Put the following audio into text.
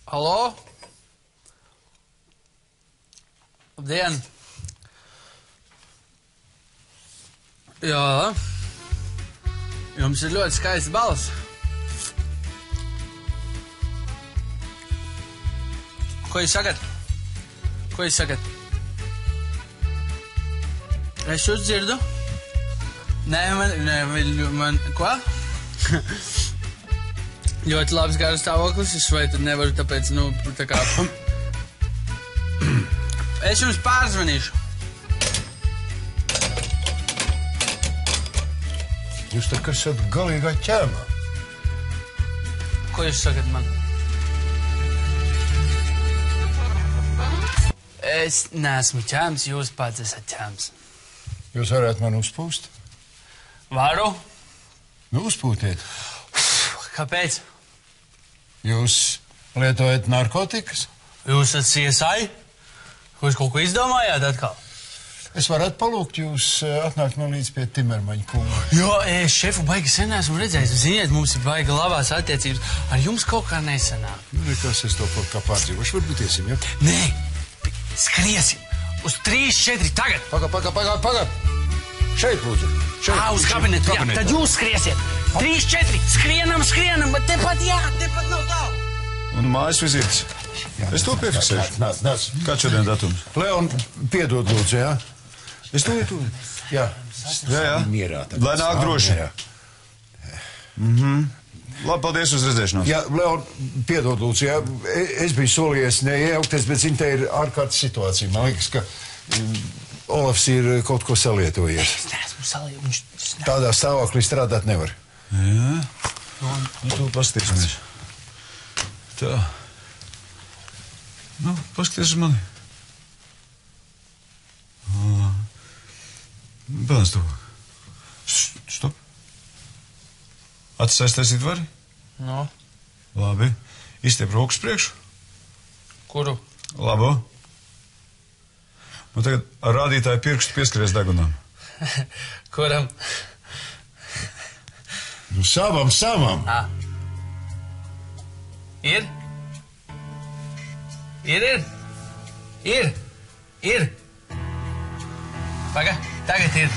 Halo? Labdien! Jā. Jums ir ļoti skaists balss. Ko jūs sakat? Ko jūs sakat? Es jūs dzirdu? Nē, man, ko? Ļoti labs garas stāvoklis, es vai tad nevaru tāpēc, tā kā... Es jums pārzvanīšu. Jūs tā kā esat galīgā ķēmā. Ko jūs sakat man? Es neesmu ķēms, jūs pats esat ķēms. Jūs varētu man uzpūst? Varu? Nu, uzpūtiet. Kāpēc? Jūs lietojat narkotikas? Jūs esat CSI? Jūs kaut ko izdomājāt atkal? Es varētu palūgt jūs atnākt man līdz pie Timermaņa kunga. Jo, es šefu baigi sen esmu redzējis. Ziniet, mums ir baigi labās attiecības. Ar jums kaut kā nesanāk. Nu, nekas, es to kaut kā pārdzīvošu. Varbūt iesim, ja? Nē, skriesim. Uz 3, 4, tagad. Pagad. Šeit, lūdzu. Šeit. Uz kabinetu, jā. Tad jūs skriesiet. 3, 4, skrienam, bet tepat nav tālu. Un mājas vizītes. Es to piefiksēšu. Nāc. Kāds šodien datums? Leon, piedod, lūdzu, jā? Es to ietu. Jā. Mierā. Lai nāk droši. Labi, paldies uz redzēšanos. Jā, Leon, piedod, lūdzu, jā. Es biju solījies neiejaukties, bet zin, te ir ārkārtas situācija. Man liekas, ka Olafs ir kaut ko salietojies. Es neesmu salietojis. Tādā stāvoklī strādāt nevar. Jā. Nu, tu paskatīsimies. Tā. Nu, paskaties uz mani. Bērns to. Stop. Acis aiztaisīt vari? No. Labi. Izstiep rokas priekšu. Kuru? Labo. Nu, tagad ar rādītāju pirkstu pieskaries degunām. Kuram? Nu, savam. Ir? Ir. Paga, tagad ir.